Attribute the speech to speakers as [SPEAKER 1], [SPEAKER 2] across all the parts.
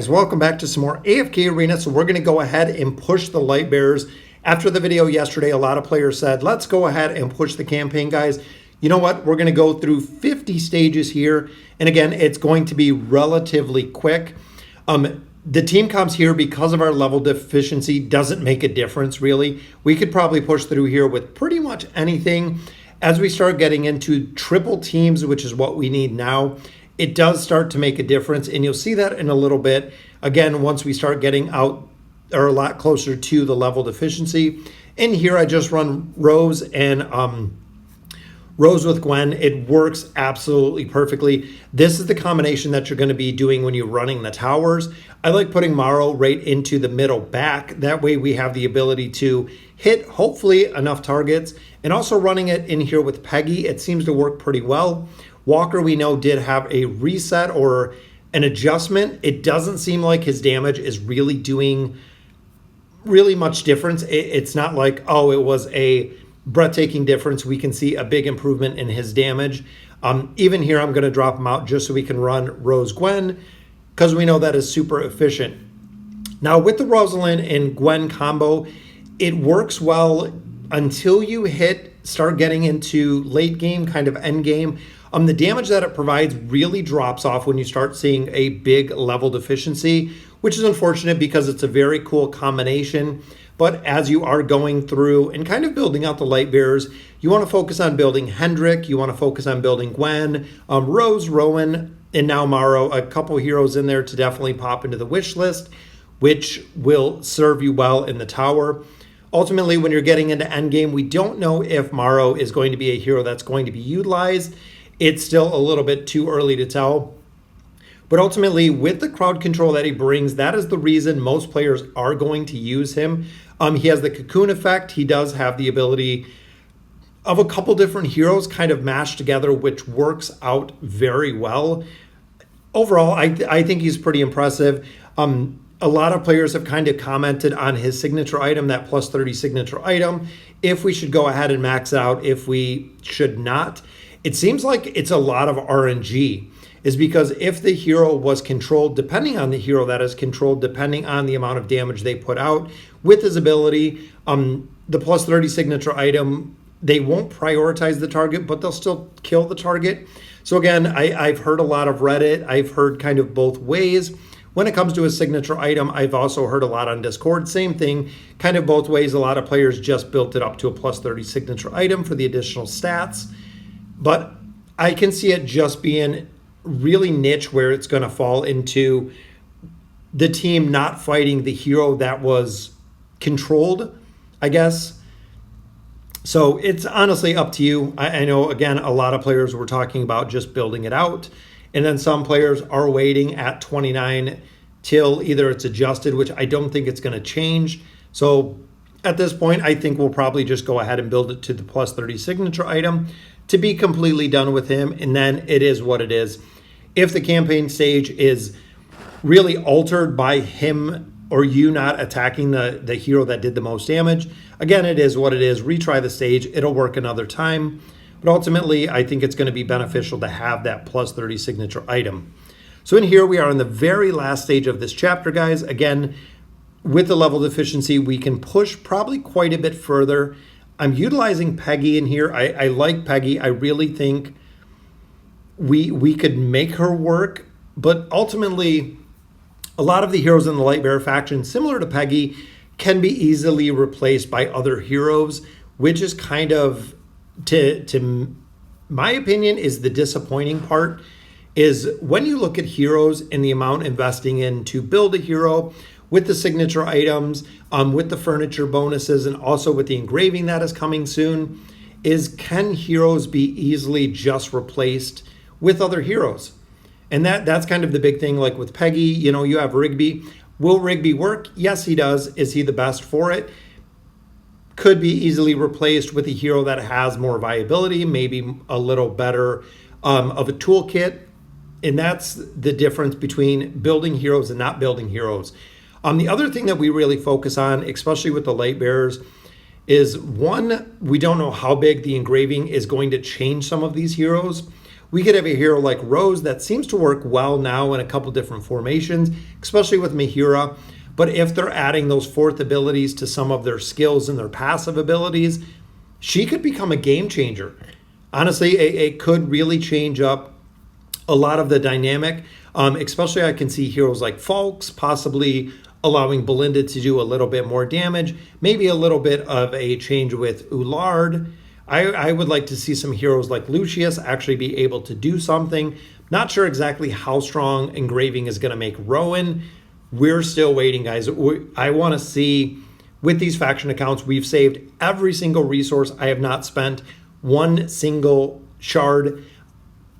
[SPEAKER 1] guys, welcome back to some more AFK Arena. So we're going to go ahead and push the Lightbearers. After the video yesterday, a lot of players said, let's go ahead and push the campaign, guys. You know what? We're going to go through 50 stages here. And again, it's going to be relatively quick. The team comps here, because of our level deficiency, doesn't make a difference, really. We could probably push through here with pretty much anything. As we start getting into triple teams, which is what we need now, it does start to make a difference, and you'll see that in a little bit. Again, once we start getting out or a lot closer to the level deficiency. In here, I just run Rose and Rose with Gwen. It works absolutely perfectly. This is the combination that you're going to be doing when you're running the towers. I like putting Morrow right into the middle back. That way we have the ability to hit, hopefully, enough targets. And also running it in here with Peggy, it seems to work pretty well. Walker, we know, did have a reset or an adjustment. It doesn't seem like his damage is really doing really much difference. It's not like, oh, it was a breathtaking difference. We can see a big improvement in his damage. Even here, I'm going to drop him out just so we can run Rose Gwen because we know that is super efficient. Now, with the Rosalind and Gwen combo, it works well until you start getting into late game, kind of end game. The damage that it provides really drops off when you start seeing a big level deficiency, which is unfortunate because it's a very cool combination. But as you are going through and kind of building out the Lightbearers, you want to focus on building Hendrik, you want to focus on building Gwen, Rose, Rowan, and now Morrow, a couple heroes in there to definitely pop into the wish list, which will serve you well in the tower. Ultimately, when you're getting into endgame, we don't know if Morrow is going to be a hero that's going to be utilized. It's still a little bit too early to tell. But ultimately, with the crowd control that he brings, that is the reason most players are going to use him. He has the cocoon effect. He does have the ability of a couple different heroes kind of mashed together, which works out very well. Overall, I think he's pretty impressive. A lot of players have kind of commented on his signature item, that plus 30 signature item, if we should go ahead and max it out, if we should not. It seems like it's a lot of RNG, is because if the hero was controlled, depending on the hero that is controlled, depending on the amount of damage they put out, with his ability, the plus 30 signature item, they won't prioritize the target, but they'll still kill the target. So again, I've heard a lot of Reddit. I've heard kind of both ways. When it comes to a signature item, I've also heard a lot on Discord. Same thing, kind of both ways. A lot of players just built it up to a plus 30 signature item for the additional stats. But I can see it just being really niche where it's going to fall into the team not fighting the hero that was controlled, I guess. So it's honestly up to you. I know, again, a lot of players were talking about just building it out. And then some players are waiting at 29 till either it's adjusted, which I don't think it's going to change. So at this point, I think we'll probably just go ahead and build it to the plus 30 signature item to be completely done with him. And then it is what it is. If the campaign stage is really altered by him or you not attacking the hero that did the most damage, again, it is what it is. Retry the stage. It'll work another time. But ultimately, I think it's going to be beneficial to have that plus 30 signature item. So in here, we are in the very last stage of this chapter, guys. Again, with the level deficiency, we can push probably quite a bit further. I'm utilizing Peggy in here. I like Peggy. I really think we could make her work. But ultimately, a lot of the heroes in the Lightbearer faction, similar to Peggy, can be easily replaced by other heroes, which is kind of, to my opinion, is the disappointing part. Is when you look at heroes and the amount investing in to build a hero with the signature items, with the furniture bonuses, and also with the engraving that is coming soon, is can heroes be easily just replaced with other heroes? And that's kind of the big thing. Like with Peggy, you know, you have Rigby. Will Rigby work? Yes, he does. Is he the best for it? Could be easily replaced with a hero that has more viability, maybe a little better of a toolkit. And that's the difference between building heroes and not building heroes. The other thing that we really focus on, especially with the Lightbearers, is one, we don't know how big the engraving is going to change some of these heroes. We could have a hero like Rose that seems to work well now in a couple different formations, especially with Mihira. But if they're adding those fourth abilities to some of their skills and their passive abilities, she could become a game changer. Honestly, it could really change up a lot of the dynamic. Especially I can see heroes like Falks possibly allowing Belinda to do a little bit more damage, maybe a little bit of a change with Ullard. I would like to see some heroes like Lucius actually be able to do something. Not sure exactly how strong Engraving is going to make Rowan. We're still waiting, guys. I want to see, with these faction accounts, we've saved every single resource. I have not spent one single shard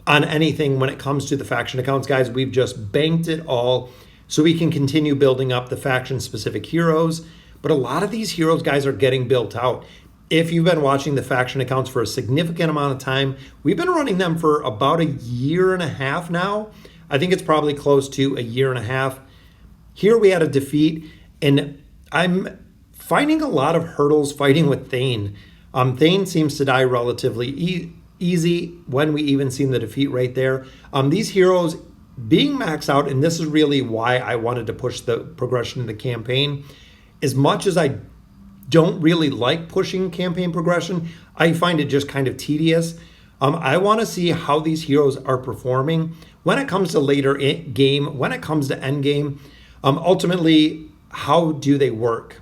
[SPEAKER 1] on anything when it comes to the faction accounts, guys. We've just banked it all so we can continue building up the faction-specific heroes. But a lot of these heroes, guys, are getting built out. If you've been watching the faction accounts for a significant amount of time, we've been running them for about a year and a half now. I think it's probably close to a year and a half. Here we had a defeat, and I'm finding a lot of hurdles fighting with Thane. Thane seems to die relatively easy when we even seen the defeat right there. These heroes being maxed out, and this is really why I wanted to push the progression in the campaign. As much as I don't really like pushing campaign progression, I find it just kind of tedious. I want to see how these heroes are performing when it comes to later game, when it comes to end game. Ultimately, how do they work?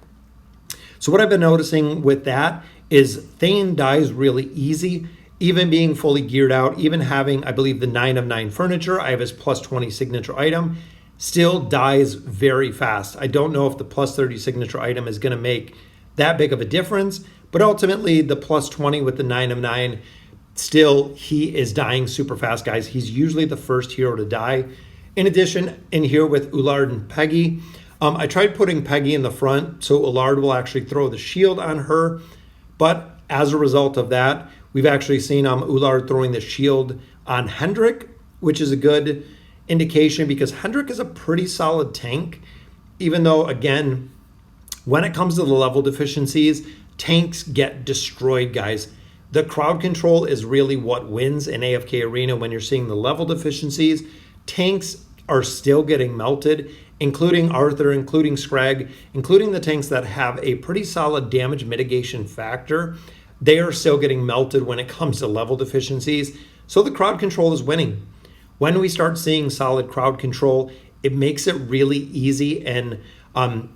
[SPEAKER 1] So what I've been noticing with that is Thane dies really easy, even being fully geared out, even having, I believe, the 9 of 9 furniture. I have his plus 20 signature item, still dies very fast. I don't know if the plus 30 signature item is going to make that big of a difference, but ultimately the plus 20 with the 9 of 9, still he is dying super fast, guys. He's usually the first hero to die. In addition, in here with Ullard and Peggy, I tried putting Peggy in the front so Ullard will actually throw the shield on her, but as a result of that, we've actually seen Ullard throwing the shield on Hendrik, which is a good indication because Hendrik is a pretty solid tank, even though, again, when it comes to the level deficiencies, tanks get destroyed, guys. The crowd control is really what wins in AFK Arena when you're seeing the level deficiencies. Tanks are still getting melted, including Arthur, including Scrag, including the tanks that have a pretty solid damage mitigation factor. They are still getting melted when it comes to level deficiencies. So the crowd control is winning. When we start seeing solid crowd control, it makes it really easy. And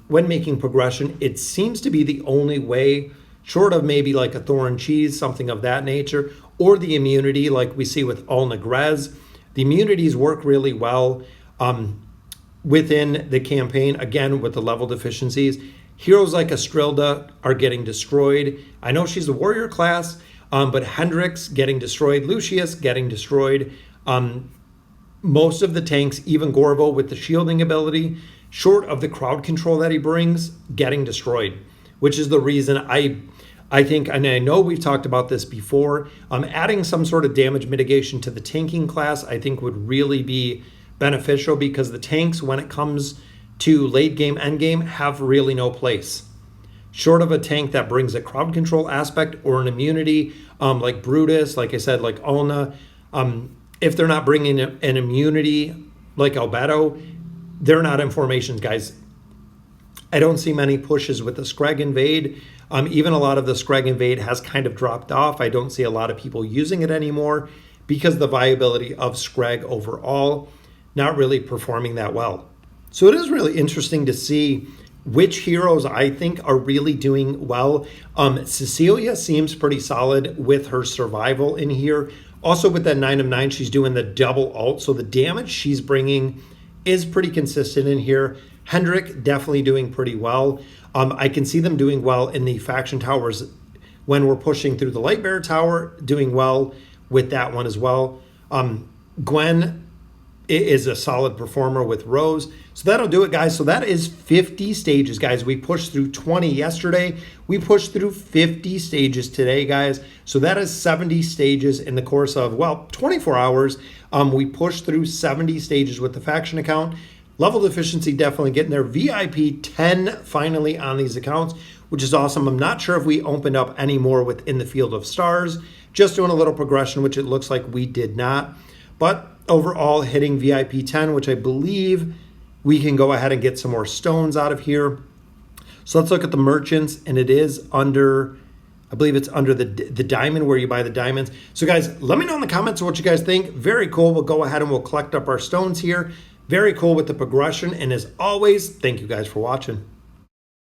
[SPEAKER 1] when making progression, it seems to be the only way, short of maybe like a Thorin Cheese, something of that nature, or the immunity like we see with Alnagrez. The immunities work really well within the campaign, again, with the level deficiencies. Heroes like Astrilda are getting destroyed. I know she's a warrior class, but Hendrix getting destroyed, Lucius getting destroyed. Most of the tanks, even Gorvo with the shielding ability, short of the crowd control that he brings, getting destroyed, which is the reason I think, and I know we've talked about this before, adding some sort of damage mitigation to the tanking class, I think would really be beneficial because the tanks, when it comes to late game, end game, have really no place. Short of a tank that brings a crowd control aspect or an immunity, like Brutus, like I said, like Alna, if they're not bringing an immunity like Albedo, they're not in formations, guys. I don't see many pushes with the Scrag Invade. Even a lot of the Scrag Invade has kind of dropped off. I don't see a lot of people using it anymore because the viability of Scrag overall not really performing that well. So it is really interesting to see which heroes I think are really doing well. Cecilia seems pretty solid with her survival in here. Also with that 9 of 9, she's doing the double ult. So the damage she's bringing is pretty consistent in here. Hendrik definitely doing pretty well. I can see them doing well in the faction towers when we're pushing through the Lightbearer tower, doing well with that one as well. Gwen is a solid performer with Rose. So that'll do it, guys. So that is 50 stages, guys. We pushed through 20 yesterday. We pushed through 50 stages today, guys. So that is 70 stages in the course of, well, 24 hours. We pushed through 70 stages with the faction account. Level deficiency definitely getting there. VIP 10 finally on these accounts, which is awesome. I'm not sure if we opened up any more within the Field of Stars. just doing a little progression, which it looks like we did not. But overall, hitting VIP 10, which I believe we can go ahead and get some more stones out of here. So let's look at the merchants, and it is under, I believe it's under the diamond where you buy the diamonds. So guys, let me know in the comments what you guys think. Very cool. We'll go ahead and we'll collect up our stones here. Very cool with the progression. And as always, thank you guys for watching.